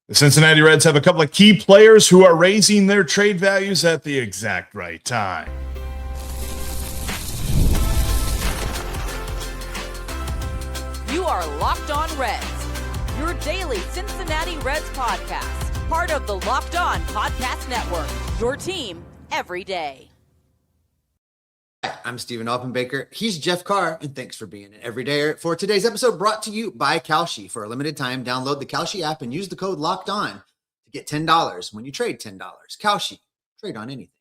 The Cincinnati Reds have a couple of key players who are raising their trade values at the exact right time. You are Locked On Reds, your daily Cincinnati Reds podcast, part of the Locked On Podcast Network, your team every day. Hi, I'm Stephen Oppenbaker. He's Jeff Carr, and thanks for being an everydayer. For today's episode, brought to you by Kalshi. For a limited time, download the Kalshi app and use the code LOCKEDON to get $10 when you trade $10. Kalshi, trade on anything.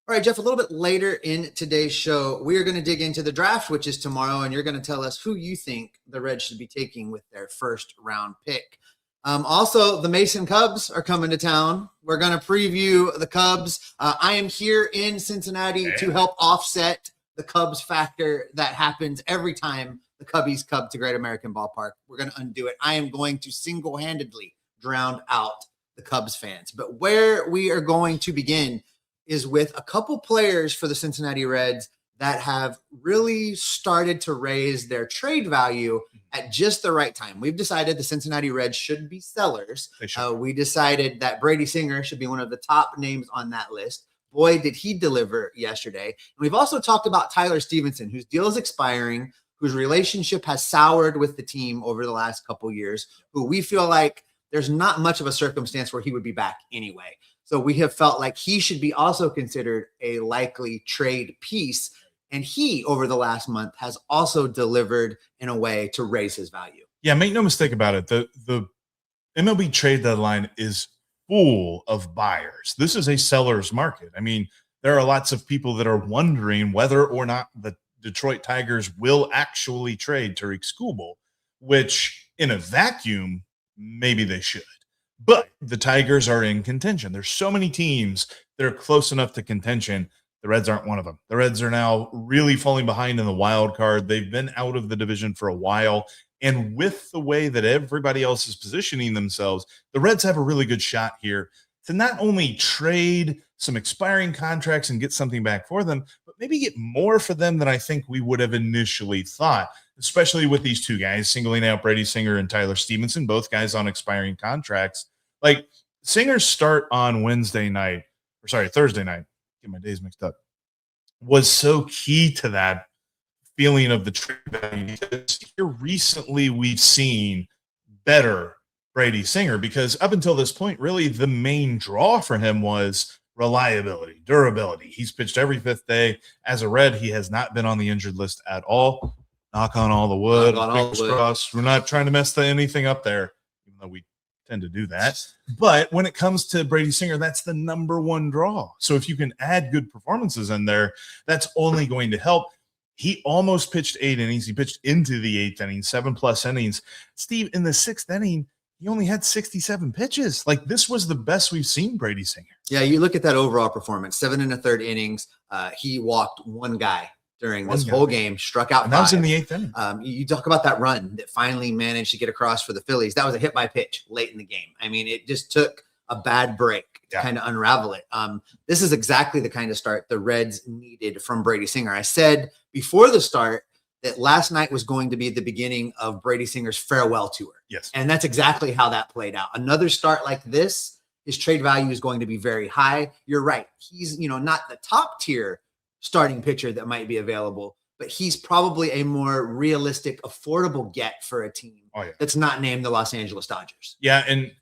All right, Jeff, a little bit later in today's show, we are going to dig into the draft, which is tomorrow, and you're going to tell us who you think the Reds should be taking with their first round pick. Also, the Mason Cubs are coming to town. We're going to preview the Cubs. I am here in Cincinnati to help offset the Cubs factor that happens every time the Cubbies come to Great American Ballpark. We're going to undo it. I am going to single-handedly drown out the Cubs fans. But where we are going to begin is with a couple players for the Cincinnati Reds that have really started to raise their trade value at just the right time. We've decided the Cincinnati Reds should be sellers. We decided that Brady Singer should be one of the top names on that list. Boy, did he deliver yesterday. And we've also talked about Tyler Stephenson, whose deal is expiring, whose relationship has soured with the team over the last couple years, who we feel like there's not much of a circumstance where he would be back anyway. So we have felt like he should be also considered a likely trade piece. And he, over the last month, has also delivered in a way to raise his value. Yeah, make no mistake about it. The MLB trade deadline is full of buyers. This is a seller's market. I mean, there are lots of people that are wondering whether or not the Detroit Tigers will actually trade Tariq Skubal, which in a vacuum, maybe they should. But the Tigers are in contention. There's so many teams that are close enough to contention. The Reds aren't one of them. The Reds are now really falling behind in the wild card. They've been out of the division for a while. And with the way that everybody else is positioning themselves, the Reds have a really good shot here to not only trade some expiring contracts and get something back for them, but maybe get more for them than I think we would have initially thought, especially with these two guys, singling out Brady Singer and Tyler Stephenson, both guys on expiring contracts. Like Singer's start on Thursday night, get my days mixed up, was so key to that feeling of the trade value. Here recently we've seen better Brady Singer because up until this point, really the main draw for him was reliability, durability. He's pitched every fifth day. As a Red, he has not been on the injured list at all. Knock on all the wood. Fingers crossed. We're not trying to mess anything up there, even though we tend to do that. But when it comes to Brady Singer, that's the number one draw. So if you can add good performances in there, that's only going to help. He almost pitched 8 innings. He pitched into the 8th inning, 7+ innings. Steve, in the 6th inning, he only had 67 pitches. Like, this was the best we've seen Brady Singer. Yeah, you look at that overall performance, 7 1/3 innings. He walked one guy during this whole game, struck out 5. And that was in the 8th inning. You talk about that run that finally managed to get across for the Phillies. That was a hit by pitch late in the game. I mean, it just took a bad break to kind of unravel it. This is exactly the kind of start the Reds needed from Brady Singer. I said before the start that last night was going to be the beginning of Brady Singer's farewell tour. Yes. And that's exactly how that played out. Another start like this, his trade value is going to be very high. You're right. He's, not the top tier starting pitcher that might be available, but he's probably a more realistic, affordable get for a team that's not named the Los Angeles Dodgers. Yeah, and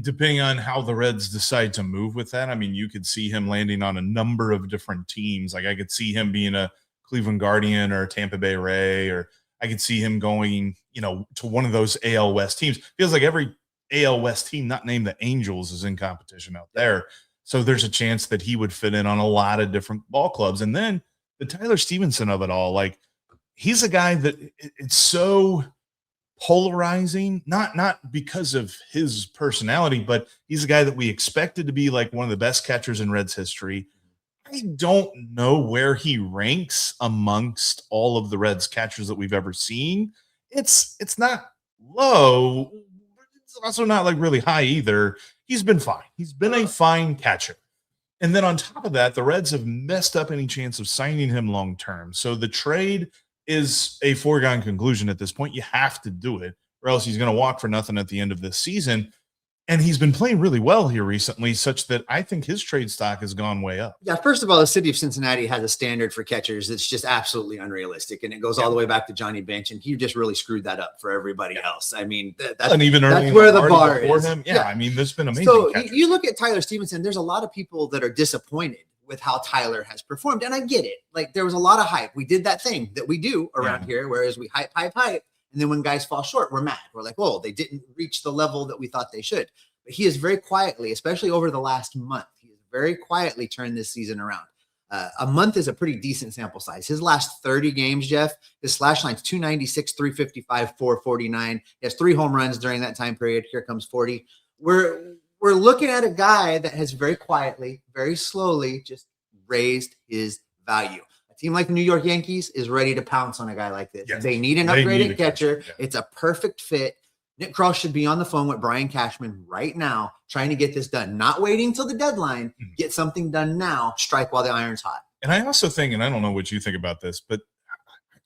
depending on how the Reds decide to move with that, I mean, you could see him landing on a number of different teams. Like I could see him being a Cleveland Guardian or Tampa Bay Ray, or I could see him going, to one of those AL West teams. Feels like every AL West team not named the Angels is in competition out there. So there's a chance that he would fit in on a lot of different ball clubs. And then the Tyler Stephenson of it all, like he's a guy that it's so polarizing, not because of his personality, but he's a guy that we expected to be like one of the best catchers in Reds history. I don't know where he ranks amongst all of the Reds catchers that we've ever seen. It's not low. It's also not like really high either. He's been fine. He's been a fine catcher. And then on top of that, the Reds have messed up any chance of signing him long-term. So the trade is a foregone conclusion at this point. You have to do it, or else he's going to walk for nothing at the end of this season. And he's been playing really well here recently, such that I think his trade stock has gone way up. Yeah, first of all, the city of Cincinnati has a standard for catchers that's just absolutely unrealistic, and it goes all the way back to Johnny Bench, and he just really screwed that up for everybody else. I mean, that's where the bar is. Him. Yeah, I mean, there's been amazing. So you look at Tyler Stephenson. There's a lot of people that are disappointed with how Tyler has performed, and I get it. Like, there was a lot of hype. We did that thing that we do around here, whereas we hype, and then when guys fall short, we're mad. We're like, "Oh, they didn't reach the level that we thought they should." But he has very quietly, especially over the last month, he has very quietly turned this season around. A month is a pretty decent sample size. His last 30 games, Jeff, his slash line's 296, 355, 449. He has 3 home runs during that time period. Here comes 40. We're looking at a guy that has very quietly, very slowly just raised his value. A team like the New York Yankees is ready to pounce on a guy like this. Yes. They need an upgraded catcher. Yeah. It's a perfect fit. Nick Krall should be on the phone with Brian Cashman right now, trying to get this done, not waiting till the deadline. Get something done now, strike while the iron's hot. And I also think, and I don't know what you think about this, but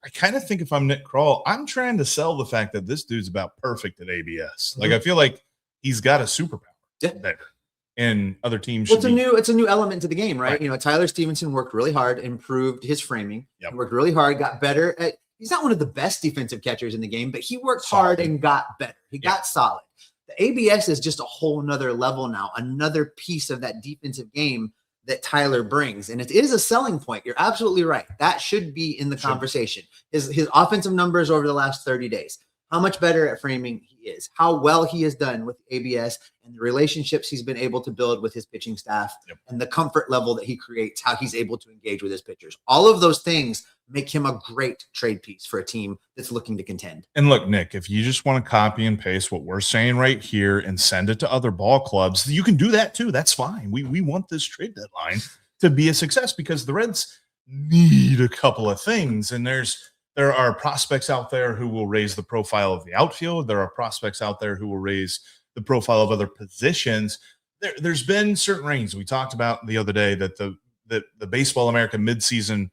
I kind of think if I'm Nick Krall, I'm trying to sell the fact that this dude's about perfect at ABS. Like, I feel like he's got a superpower there. And other teams it's a new element to the game, right? You know, Tyler Stephenson worked really hard, improved his framing, worked really hard, got better at. He's not one of the best defensive catchers in the game, but he worked hard and got better. He got solid. The ABS is just a whole nother level now, another piece of that defensive game that Tyler brings. And it is a selling point. You're absolutely right. That should be in the conversation. His offensive numbers over the last 30 days, how much better at framing he is, how well he has done with ABS, and the relationships he's been able to build with his pitching staff, and the comfort level that he creates, how he's able to engage with his pitchers. All of those things make him a great trade piece for a team that's looking to contend. And look, Nick, if you just want to copy and paste what we're saying right here and send it to other ball clubs, you can do that too. That's fine. We want this trade deadline to be a success because the Reds need a couple of things. And there are prospects out there who will raise the profile of the outfield. There are prospects out there who will raise the profile of other positions. There's been certain ranges. We talked about the other day that the Baseball America midseason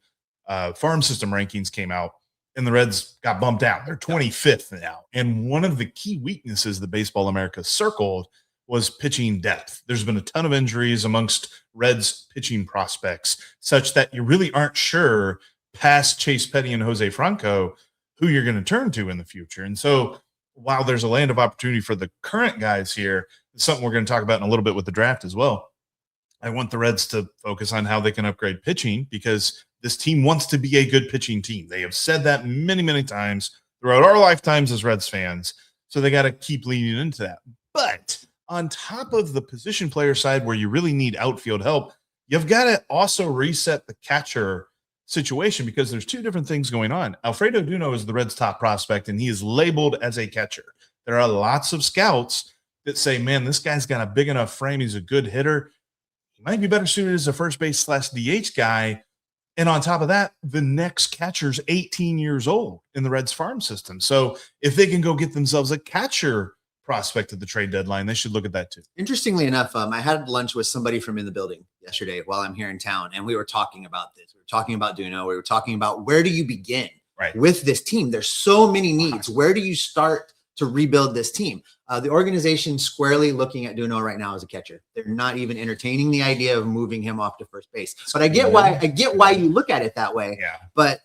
farm system rankings came out, and the Reds got bumped down. They're 25th now. And one of the key weaknesses the Baseball America circled was pitching depth. There's been a ton of injuries amongst Reds pitching prospects, such that you really aren't sure past Chase Petty and Jose Franco who you're going to turn to in the future. And so while there's a land of opportunity for the current guys here, it's something we're going to talk about in a little bit with the draft as well. I want the Reds to focus on how they can upgrade pitching because this team wants to be a good pitching team. They have said that many, many times throughout our lifetimes as Reds fans. So they got to keep leaning into that. But on top of the position player side where you really need outfield help, you've got to also reset the catcher situation because there's two different things going on. Alfredo Duno is the Reds' top prospect, and he is labeled as a catcher. There are lots of scouts that say, man, this guy's got a big enough frame. He's a good hitter. He might be better suited as a first base / DH guy. And on top of that, the next catcher's 18 years old in the Reds farm system. So if they can go get themselves a catcher prospect at the trade deadline, they should look at that too. Interestingly enough, I had lunch with somebody from in the building yesterday while I'm here in town, and we were talking about this. We were talking about Duno. We were talking about where do you begin with this team? There's so many needs. Where do you start to rebuild this team? The organization squarely looking at Duno right now as a catcher. They're not even entertaining the idea of moving him off to first base. But I get why you look at it that way. Yeah. But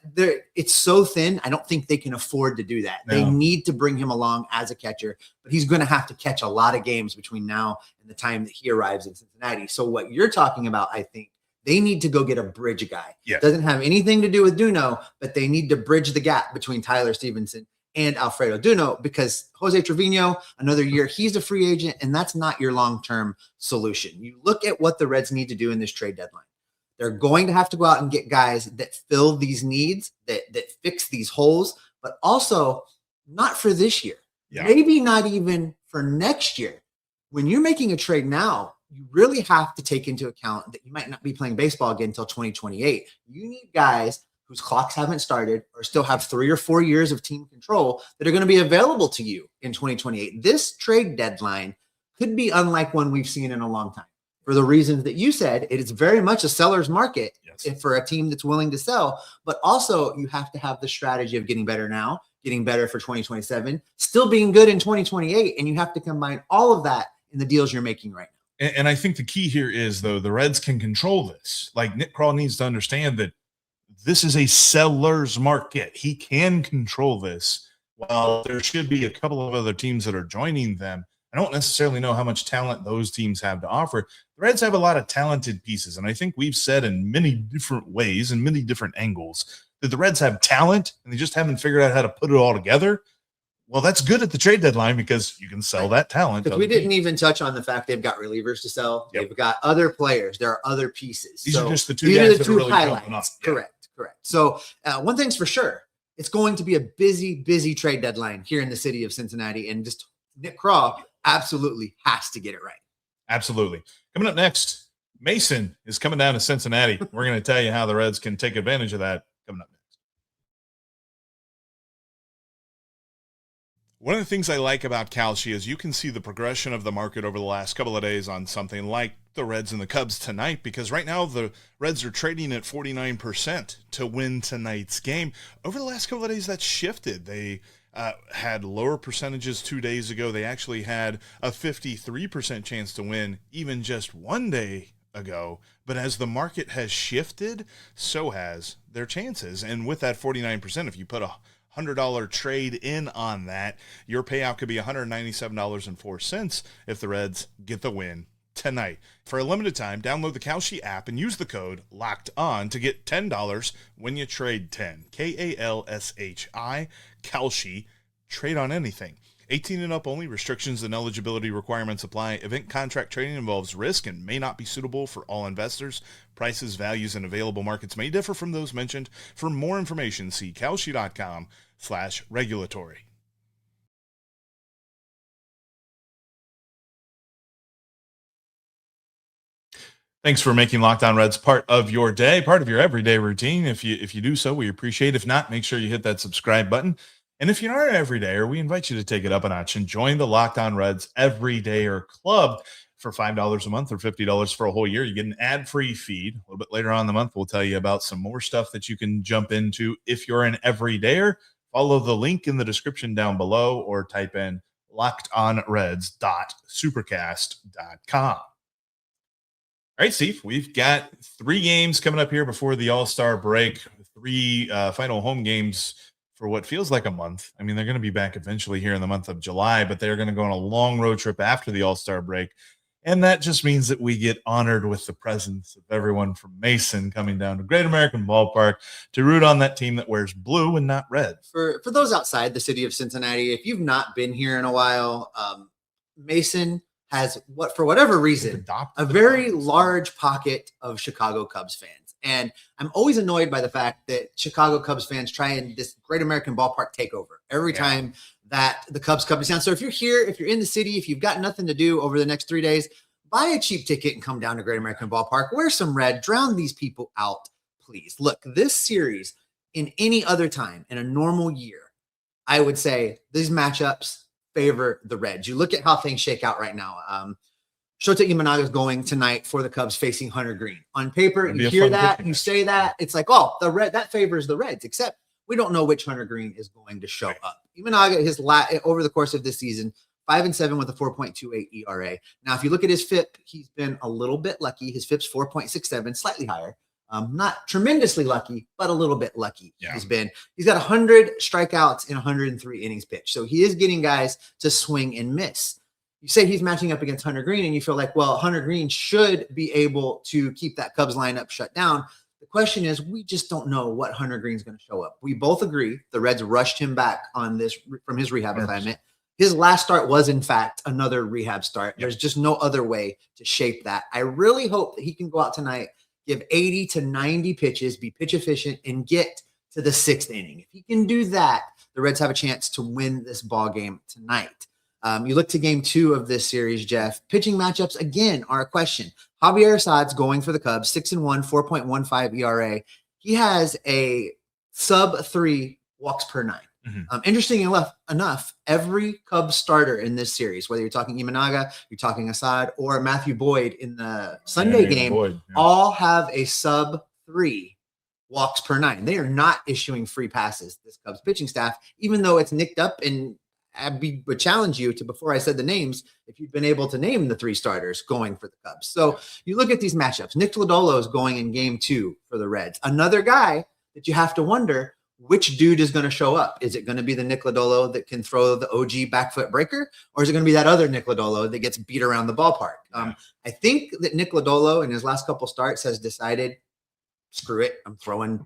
it's so thin. I don't think they can afford to do that. No. They need to bring him along as a catcher, but he's going to have to catch a lot of games between now and the time that he arrives in Cincinnati. So what you're talking about, I think, they need to go get a bridge guy. Yeah. It doesn't have anything to do with Duno, but they need to bridge the gap between Tyler Stephenson and Alfredo Duno, because Jose Trevino, another year, he's a free agent, and that's not your long-term solution. You look at what the Reds need to do in this trade deadline. They're going to have to go out and get guys that fill these needs, that fix these holes, but also not for this year. Yeah. Maybe not even for next year. When you're making a trade now, you really have to take into account that you might not be playing baseball again until 2028. You need guys whose clocks haven't started or still have 3 or 4 years of team control that are going to be available to you in 2028. This trade deadline could be unlike one we've seen in a long time. For the reasons that you said, it is very much a seller's market for a team that's willing to sell, but also you have to have the strategy of getting better now, getting better for 2027, still being good in 2028, and you have to combine all of that in the deals you're making right now. And I think the key here is, though, the Reds can control this. Like, Nick Krall needs to understand that this is a seller's market. He can control this. While there should be a couple of other teams that are joining them, I don't necessarily know how much talent those teams have to offer. The Reds have a lot of talented pieces, and I think we've said in many different ways and many different angles that the Reds have talent, and they just haven't figured out how to put it all together. Well, that's good at the trade deadline because you can sell that talent. Because we didn't even touch on the fact they've got relievers to sell. Yep. They've got other players. There are other pieces. These so are just the two guys that are really jumping up. Correct. So one thing's for sure. It's going to be a busy trade deadline here in the city of Cincinnati. And just Nick Krall absolutely has to get it right. Absolutely. Coming up next, Mason is coming down to Cincinnati. We're going to tell you how the Reds can take advantage of that coming up next. One of the things I like about Kalshi is you can see the progression of the market over the last couple of days on something like the Reds and the Cubs tonight, because right now the Reds are trading at 49% to win tonight's game. Over the last couple of days, that's shifted. They had lower percentages 2 days ago. They actually had a 53% chance to win even just 1 day ago. But as the market has shifted, so has their chances. And with that 49%, if you put a $100 trade in on that, your payout could be $197.04 if the Reds get the win tonight. For a limited time, download the Kalshi app and use the code LOCKEDON to get $10 when you trade 10. Kalshi, Kalshi, trade on anything. 18 and up only. Restrictions and eligibility requirements apply. Event contract trading involves risk and may not be suitable for all investors. Prices, values, and available markets may differ from those mentioned. For more information, see kalshi.com/regulatory. Thanks for making Locked On Reds part of your day, part of your everyday routine. If you do so, we appreciate it. If not, make sure you hit that subscribe button. And if you're an everydayer, we invite you to take it up a notch and join the Locked On Reds Everydayer Club for $5 a month or $50 for a whole year. You get an ad-free feed. A little bit later on in the month, we'll tell you about some more stuff that you can jump into if you're an everydayer. Follow the link in the description down below or type in lockedonreds.supercast.com. All right, Steve, we've got 3 games coming up here before the All-Star break, 3 final home games for what feels like a month. I mean, they're going to be back eventually here in the month of July, but they're going to go on a long road trip after the All-Star break. And that just means that we get honored with the presence of everyone from Mason coming down to Great American Ballpark to root on that team that wears blue and not red. For those outside the city of Cincinnati, if you've not been here in a while, Mason has, for whatever reason, a very large pocket of Chicago Cubs fans. And I'm always annoyed by the fact that Chicago Cubs fans try and this Great American Ballpark takeover every time that the Cubs come to town. So if you're here, if you're in the city, if you've got nothing to do over the next 3 days, buy a cheap ticket and come down to Great American Ballpark. Wear some red, drown these people out, please. Look, this series in any other time in a normal year, I would say these matchups favor the Reds. You look at how things shake out right now. Shota Imanaga is going tonight for the Cubs facing Hunter Greene. On paper, you hear that, you say that, it's like, oh, that favors the Reds, except we don't know which Hunter Greene is going to show up. Imanaga, over the course of this season, 5-7 with a 4.28 ERA. Now, if you look at his FIP, he's been a little bit lucky. His FIP's 4.67, slightly higher. Not tremendously lucky, but a little bit lucky. Yeah. He's got 100 strikeouts in 103 innings pitched. So he is getting guys to swing and miss. You say he's matching up against Hunter Greene, and you feel like, well, Hunter Greene should be able to keep that Cubs lineup shut down. The question is, we just don't know what Hunter Greene's going to show up. We both agree the Reds rushed him back on this from his rehab assignment. His last start was, in fact, another rehab start. There's just no other way to shape that. I really hope that he can go out tonight, give 80 to 90 pitches, be pitch efficient, and get to the 6th inning. If he can do that, the Reds have a chance to win this ball game tonight. You look to game 2 of this series, Jeff. Pitching matchups, again, are a question. Javier Asad's going for the Cubs, 6-1, 4.15 ERA. He has a sub-3 walks per 9. Mm-hmm. Interesting enough, every Cubs starter in this series, whether you're talking Imanaga, you're talking Asad, or Matthew Boyd in the Sunday game, all have a sub-3 walks per 9. They are not issuing free passes, this Cubs pitching staff, even though it's nicked up and would challenge you to, before I said the names, if you've been able to name the 3 starters going for the Cubs. So you look at these matchups. Nick Lodolo is going in game 2 for the Reds. Another guy that you have to wonder, which dude is going to show up? Is it going to be the Nick Lodolo that can throw the OG back foot breaker? Or is it going to be that other Nick Lodolo that gets beat around the ballpark? I think that Nick Lodolo in his last couple starts has decided, screw it, I'm throwing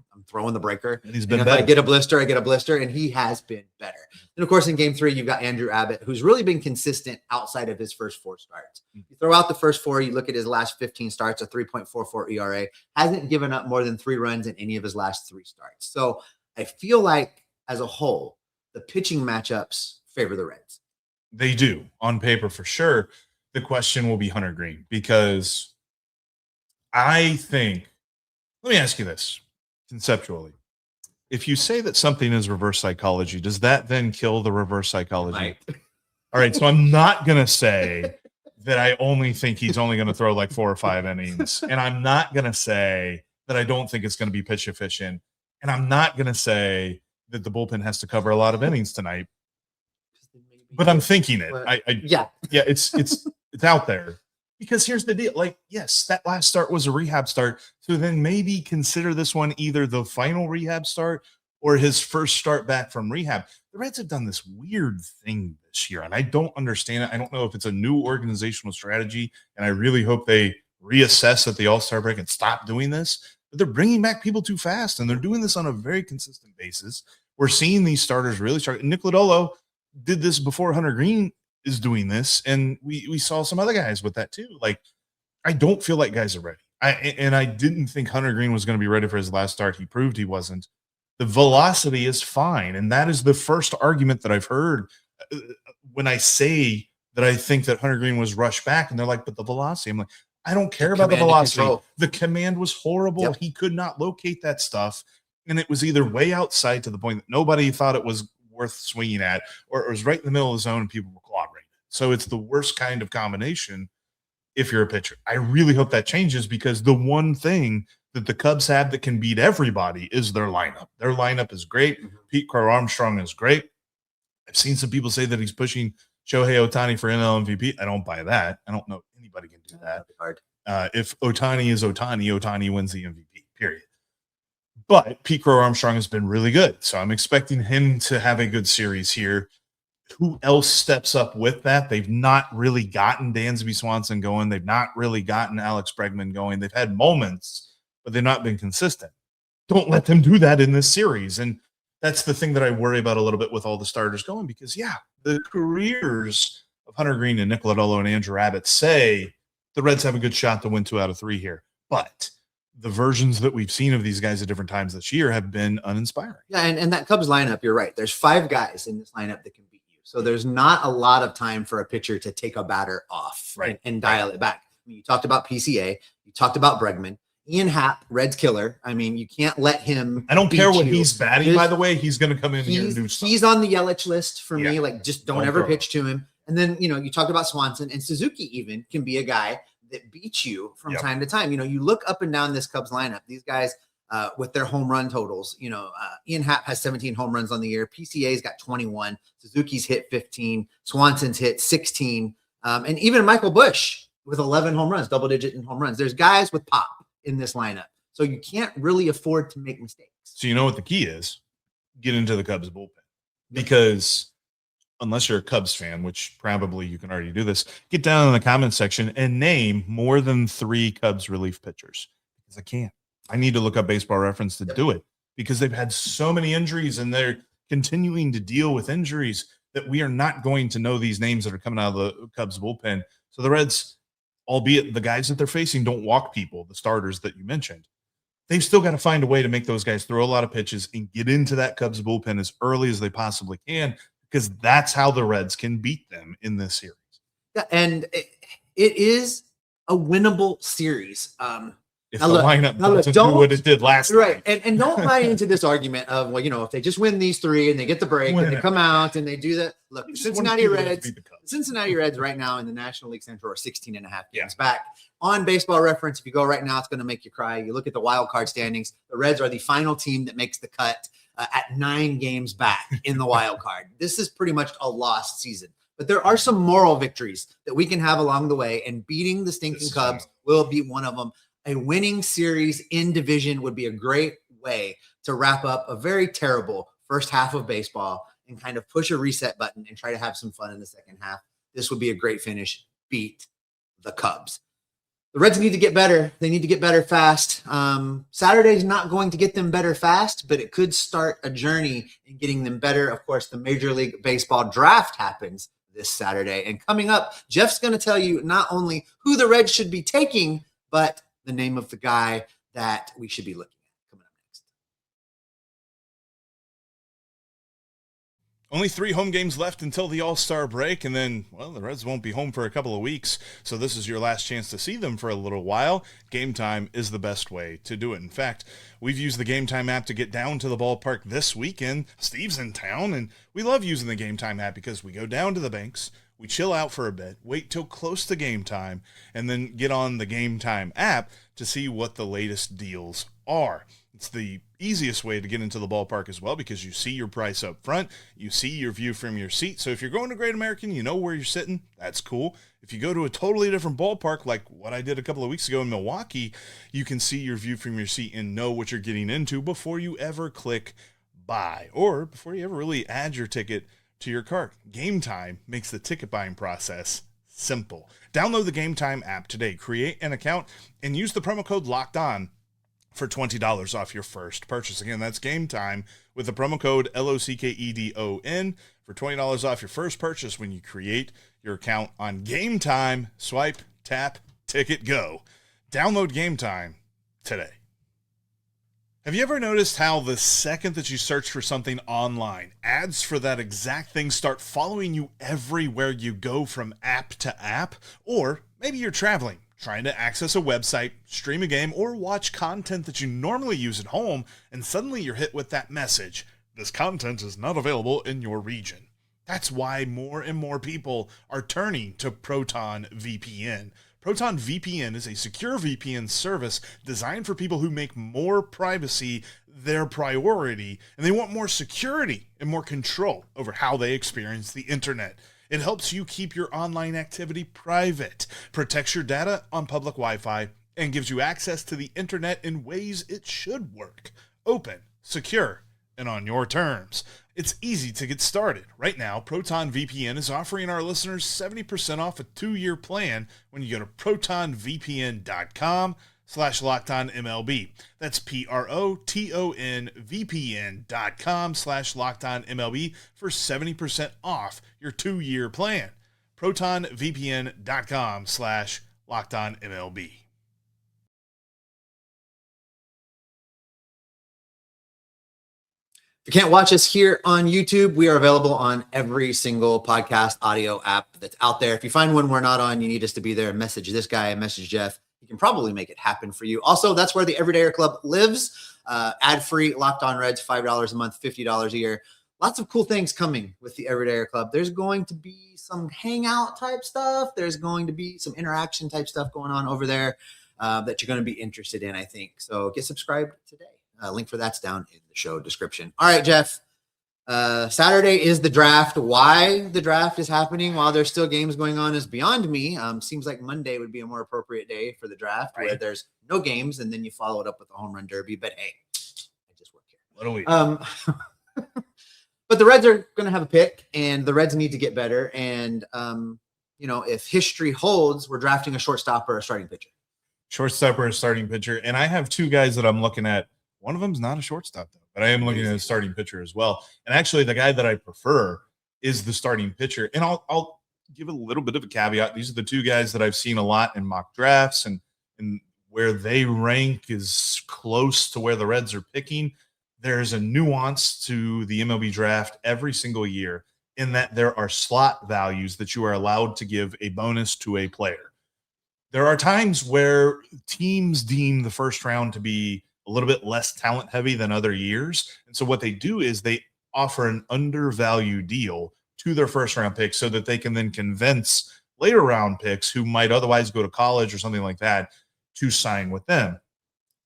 the breaker. And he's been if better. I get a blister, I get a blister, and he has been better. And of course, in game 3, you've got Andrew Abbott, who's really been consistent outside of his first 4 starts. You throw out the first 4, you look at his last 15 starts, a 3.44 ERA, hasn't given up more than 3 runs in any of his last 3 starts. So I feel like, as a whole, the pitching matchups favor the Reds. They do, on paper for sure. The question will be Hunter Greene, because I think, let me ask you this conceptually. If you say that something is reverse psychology, does that then kill the reverse psychology? Right. All right, so I'm not going to say that I only think he's only going to throw like 4 or 5 innings, and I'm not going to say that I don't think it's going to be pitch efficient, and I'm not going to say that the bullpen has to cover a lot of innings tonight. But I'm thinking it. Yeah, it's out there. Because here's the deal. Like, yes, that last start was a rehab start. So then maybe consider this one either the final rehab start or his first start back from rehab. The Reds have done this weird thing this year, and I don't understand it. I don't know if it's a new organizational strategy, and I really hope they reassess at the All-Star break and stop doing this. But they're bringing back people too fast, and they're doing this on a very consistent basis. We're seeing these starters really start. Nick Lodolo did this before Hunter Greene is doing this, and we saw some other guys with that too. Like, I don't feel like guys are ready. I didn't think Hunter Greene was going to be ready for his last start. He proved he wasn't. The velocity is fine, and that is the first argument that I've heard when I say that I think that Hunter Greene was rushed back, and they're like, but the velocity. I'm like, I don't care about the velocity. The command was horrible. Yep. He could not locate that stuff, and it was either way outside to the point that nobody thought it was worth swinging at, or it was right in the middle of the zone and people were clobbering. So it's the worst kind of combination if you're a pitcher. I really hope that changes, because the one thing that the Cubs have that can beat everybody is their lineup. Their lineup is great. Pete Crow Armstrong is great. I've seen some people say that he's pushing Shohei Ohtani for NL MVP. I don't buy that. I don't know if anybody can do that. If Ohtani is Ohtani, Ohtani wins the MVP, period. But Pete Crow Armstrong has been really good. So I'm expecting him to have a good series here. Who else steps up with that? They've not really gotten Dansby Swanson going. They've not really gotten Alex Bregman going. They've had moments, but they've not been consistent. Don't let them do that in this series. And that's the thing that I worry about a little bit with all the starters going, because, yeah, the careers of Hunter Greene and Nick Lodolo and Andrew Abbott say the Reds have a good shot to win 2 out of 3 here. But the versions that we've seen of these guys at different times this year have been uninspiring. Yeah, and that Cubs lineup, you're right. There's 5 guys in this lineup that can beat you. So there's not a lot of time for a pitcher to take a batter off and dial it back. I mean, you talked about PCA. You talked about Bregman. Ian Happ, Reds killer. I mean, you can't let him. I don't care what he's batting, by the way. He's going to come in here and do stuff. He's on the Yelich list for me. Like, just don't ever pitch to him. And then, you talked about Swanson, and Suzuki even can be a guy that beats you from time to time. You look up and down this Cubs lineup, these guys with their home run totals, Ian Happ has 17 home runs on the year. PCA's got 21. Suzuki's hit 15. Swanson's hit 16. And even Michael Busch with 11 home runs, double digit in home runs. There's guys with pop in this lineup. So you can't really afford to make mistakes. So you know what the key is? Get into the Cubs bullpen. Because unless you're a Cubs fan, which probably you can already do this, get down in the comments section and name more than 3 Cubs relief pitchers. Because I can't. I need to look up Baseball Reference to do it, because they've had so many injuries and they're continuing to deal with injuries that we are not going to know these names that are coming out of the Cubs bullpen. So the Reds, albeit the guys that they're facing don't walk people, the starters that you mentioned, they've still got to find a way to make those guys throw a lot of pitches and get into that Cubs bullpen as early as they possibly can, because that's how the Reds can beat them in this series. Yeah, and it is a winnable series. If the lineup doesn't do what it did last night. And don't buy into this argument of, well, if they just win these 3 and they get the break and they come out and they do that. Look, Cincinnati Reds right now in the National League Central are 16.5 games back. On Baseball Reference, if you go right now, it's going to make you cry. You look at the wild card standings. The Reds are the final team that makes the cut. at 9 games back in the wild card. This is pretty much a lost season. But there are some moral victories that we can have along the way, and beating the stinking Cubs will be one of them. A winning series in division would be a great way to wrap up a very terrible first half of baseball and kind of push a reset button and try to have some fun in the second half. This would be a great finish. Beat the Cubs. The Reds need to get better. They need to get better fast. Saturday's not going to get them better fast, but it could start a journey in getting them better. Of course, the Major League Baseball draft happens this Saturday. And coming up, Jeff's going to tell you not only who the Reds should be taking, but the name of the guy that we should be looking at. Coming up next. Only 3 home games left until the All-Star break, and then, well, the Reds won't be home for a couple of weeks, so this is your last chance to see them for a little while. Game Time is the best way to do it. In fact, we've used the Game Time app to get down to the ballpark this weekend. Steve's in town, and we love using the Game Time app because we go down to the banks, we chill out for a bit, wait till close to game time, and then get on the Game Time app to see what the latest deals are. It's the easiest way to get into the ballpark as well because you see your price up front, you see your view from your seat. So if you're going to Great American, you know where you're sitting. That's cool. If you go to a totally different ballpark, like what I did a couple of weeks ago in Milwaukee, you can see your view from your seat and know what you're getting into before you ever click buy or before you ever really add your ticket to your cart. Game Time makes the ticket buying process simple. Download the Game Time app today, create an account, and use the promo code LOCKEDON for $20 off your first purchase. Again, that's Game Time with the promo code LOCKEDON for $20 off your first purchase when you create your account on Game Time. Swipe, tap, ticket, go. Download Game Time today. Have you ever noticed how the second that you search for something online, ads for that exact thing start following you everywhere you go from app to app? Or maybe you're traveling, trying to access a website, stream a game, or watch content that you normally use at home, and suddenly you're hit with that message: this content is not available in your region. That's why more and more people are turning to Proton VPN. Proton VPN is a secure VPN service designed for people who make more privacy their priority, and they want more security and more control over how they experience the internet. It helps you keep your online activity private, protects your data on public Wi-Fi, and gives you access to the internet in ways it should work. Open, secure, and on your terms. It's easy to get started. Right now, Proton VPN is offering our listeners 70% off a 2-year plan when you go to protonvpn.com/LockedOnMLB. That's PROTONVPN.com/LockedOnMLB for 70% off your 2-year plan. protonvpn.com/LockedOnMLB. If you can't watch us here on YouTube, we are available on every single podcast audio app that's out there. If you find one we're not on, you need us to be there, message this guy, message Jeff. You can probably make it happen for you. Also, that's where the Everydayer Club lives. Ad-free, Locked On Reds, $5 a month, $50 a year. Lots of cool things coming with the Everydayer Club. There's going to be some hangout type stuff. There's going to be some interaction type stuff going on over there that you're going to be interested in, I think. So get subscribed today. Link for that's down in the show description. All right, Jeff. Saturday is the draft. Why the draft is happening while there's still games going on is beyond me. Seems like Monday would be a more appropriate day for the draft, right, where there's no games and then you follow it up with a home run derby. But hey, I just work here. What are we? But the Reds are going to have a pick, and the Reds need to get better. And if history holds, we're drafting a shortstop or a starting pitcher. Shortstop or a starting pitcher, and I have 2 guys that I'm looking at. One of them is not a shortstop, though, but I am looking at a starting pitcher as well. And actually, the guy that I prefer is the starting pitcher. And I'll give a little bit of a caveat. These are the 2 guys that I've seen a lot in mock drafts, and where they rank is close to where the Reds are picking. There's a nuance to the MLB draft every single year in that there are slot values that you are allowed to give a bonus to a player. There are times where teams deem the first round to be a little bit less talent heavy than other years. And so what they do is they offer an undervalued deal to their first round picks so that they can then convince later round picks who might otherwise go to college or something like that to sign with them.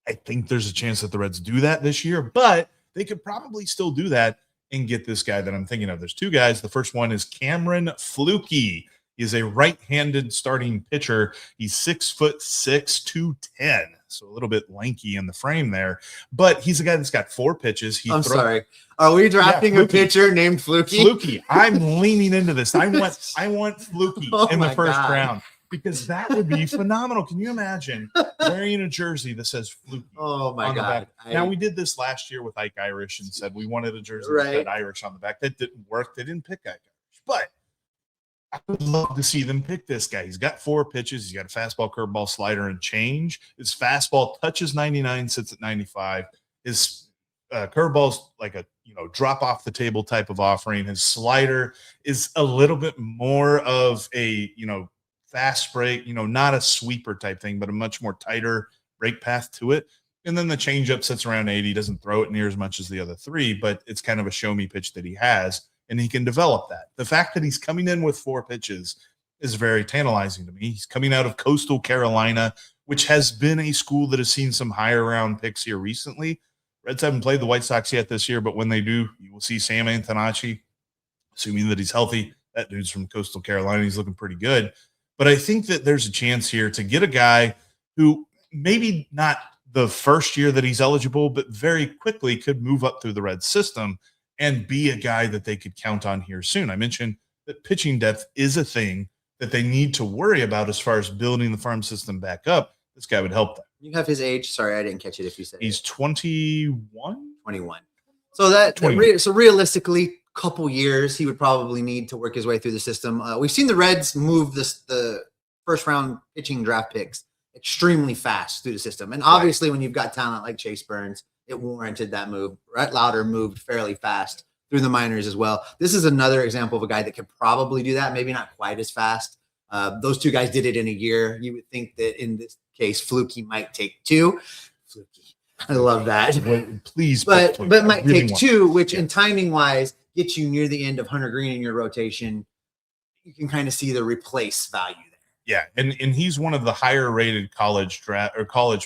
I think there's a chance that the Reds do that this year, but they could probably still do that and get this guy that I'm thinking of. There's two guys. The first one is Cameron Flukey. He is a right-handed starting pitcher. He's 6'6", 210. So a little bit lanky in the frame there. But he's a guy that's got 4 pitches. I'm sorry. Are we drafting a pitcher named Flukey? Flukey. I'm leaning into this. I want Flukey in the first round because that would be phenomenal. Can you imagine wearing a jersey that says Flukey? Oh my God. Now we did this last year with Ike Irish and said we wanted a jersey that said Irish on the back. That didn't work. They didn't pick Ike Irish. But I would love to see them pick this guy. He's got 4 pitches. He's got a fastball, curveball, slider, and change. His fastball touches 99, sits at 95. His curveball's like a drop off the table type of offering. His slider is a little bit more of a fast break, not a sweeper type thing, but a much more tighter break path to it. And then the changeup sits around 80. Doesn't throw it near as much as the other 3, but it's kind of a show me pitch that he has. And he can develop that. The fact that he's coming in with 4 pitches is very tantalizing to me. He's coming out of Coastal Carolina, which has been a school that has seen some higher round picks here recently. Reds haven't played the White Sox yet this year, but when they do, you will see Sam Antonacci, assuming that he's healthy. That dude's from Coastal Carolina. He's looking pretty good. But I think that there's a chance here to get a guy who maybe not the first year that he's eligible, but very quickly could move up through the Reds system and be a guy that they could count on here soon. I mentioned that pitching depth is a thing that they need to worry about as far as building the farm system back up. This guy would help them. You have his age? Sorry, I didn't catch it if you said he's 21? 21. So realistically, couple years, he would probably need to work his way through the system. We've seen the Reds move the first round pitching draft picks extremely fast through the system. And obviously when you've got talent like Chase Burns, it warranted that move. Rhett Lauder moved fairly fast through the minors as well. This is another example of a guy that could probably do that, maybe not quite as fast. Those 2 guys did it in a year. You would think that in this case, Flukey might take 2. Flukey. I love that. Please. But might really take 2, which in timing wise gets you near the end of Hunter Greene in your rotation. You can kind of see the replace value there. Yeah. And he's one of the higher rated college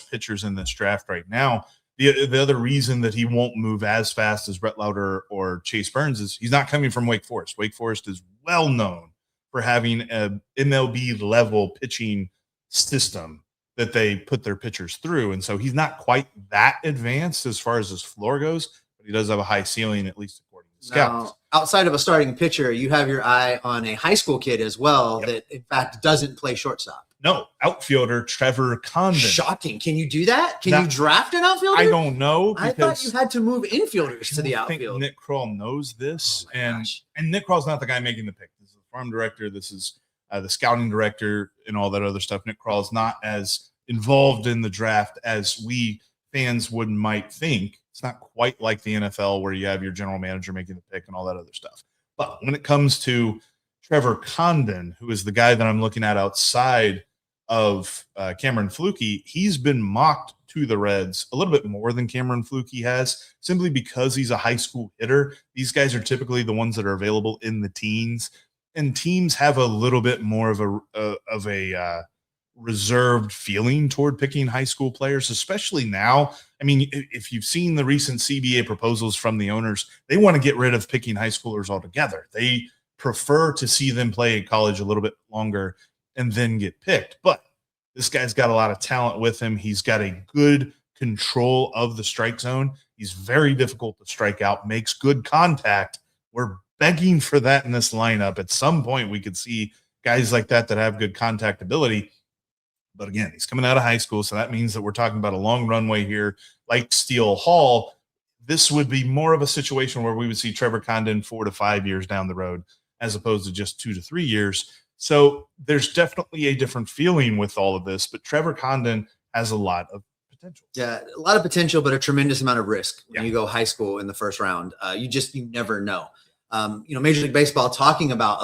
pitchers in this draft right now. The other reason that he won't move as fast as Rhett Lauder or Chase Burns is he's not coming from Wake Forest. Wake Forest is well known for having a MLB level pitching system that they put their pitchers through. And so he's not quite that advanced as far as his floor goes, but he does have a high ceiling, at least according to scouts. Now, outside of a starting pitcher, you have your eye on a high school kid as well that, in fact, doesn't play shortstop. No, outfielder Trevor Condon. Shocking. Can you do that? Can you draft an outfielder? I don't know. I thought you had to move infielders to the outfield. Nick Krall knows this. And Nick Krall's not the guy making the pick. This is the farm director. This is the scouting director and all that other stuff. Nick Krall is not as involved in the draft as we fans might think. It's not quite like the NFL where you have your general manager making the pick and all that other stuff. But when it comes to Trevor Condon, who is the guy that I'm looking at outside of Cameron Flukey, he's been mocked to the Reds a little bit more than Cameron Flukey has, simply because he's a high school hitter. These guys are typically the ones that are available in the teens, and teams have a little bit more of a reserved feeling toward picking high school players, especially now. I mean, if you've seen the recent CBA proposals from the owners, they want to get rid of picking high schoolers altogether. They prefer to see them play at college a little bit longer and then get picked. But this guy's got a lot of talent with him. He's got a good control of the strike zone. He's very difficult to strike out, makes good contact. We're begging for that in this lineup. At some point, we could see guys like that have good contact ability. But again, he's coming out of high school, so that means that we're talking about a long runway here like Steele Hall. This would be more of a situation where we would see Trevor Condon 4 to 5 years down the road as opposed to just 2 to 3 years. So there's definitely a different feeling with all of this, but Trevor Condon has a lot of potential. Yeah, a lot of potential, but a tremendous amount of risk when you go high school in the first round. You never know. Major League Baseball talking about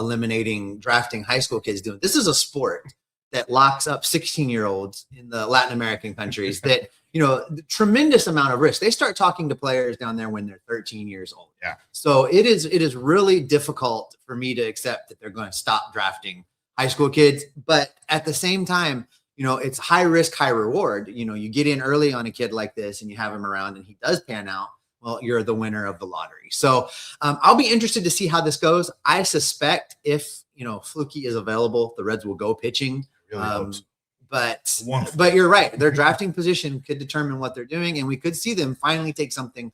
drafting high school kids doing this is a sport that locks up 16-year-olds in the Latin American countries that, the tremendous amount of risk. They start talking to players down there when they're 13 years old. Yeah. So it is really difficult for me to accept that they're going to stop drafting high school kids. But at the same time, it's high risk, high reward. You get in early on a kid like this and you have him around and he does pan out. well, you're the winner of the lottery. So I'll be interested to see how this goes. I suspect if, Flukey is available, the Reds will go pitching. Really hope so. But you're right. Their drafting position could determine what they're doing, and we could see them finally take something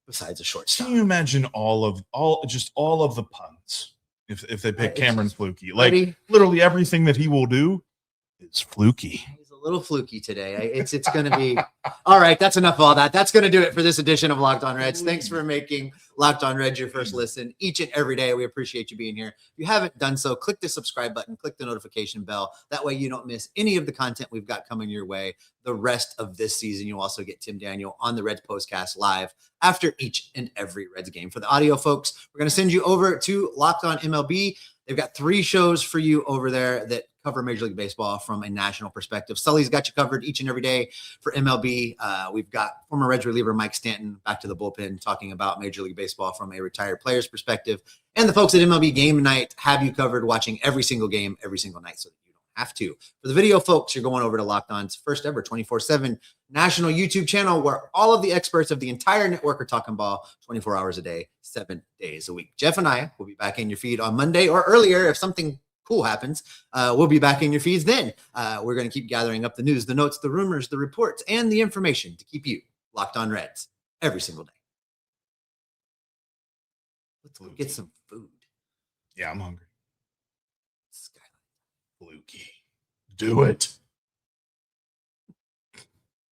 besides a shortstop. Can you imagine all of the puns if they pick Cameron Flukey? Like literally everything that he will do is fluky. He's a little fluky today. It's going to be all right. That's enough of all that. That's going to do it for this edition of Locked On Reds. Thanks for making Locked On Reds your first listen each and every day. We appreciate you being here. If you haven't done so, click the subscribe button, click the notification bell. That way you don't miss any of the content we've got coming your way the rest of this season. You'll also get Tim Daniel on the Reds Postcast live after each and every Reds game. For the audio folks, we're going to send you over to Locked On MLB. They've got 3 shows for you over there that cover Major League Baseball from a national perspective. Sully's got you covered each and every day for MLB. We've got former Reds reliever Mike Stanton back to the bullpen talking about Major League Baseball from a retired player's perspective. And the folks at MLB Game Night have you covered watching every single game every single night so that you don't have to. For the video folks, you're going over to Locked On's first ever 24/7 national YouTube channel where all of the experts of the entire network are talking ball 24 hours a day, 7 days a week. Jeff and I will be back in your feed on Monday or earlier if something cool happens. We'll be back in your feeds then. We're going to keep gathering up the news, the notes, the rumors, the reports, and the information to keep you locked on Reds every single day. Let's go get some food. Yeah, I'm hungry. Skyline. Flukey. Do it.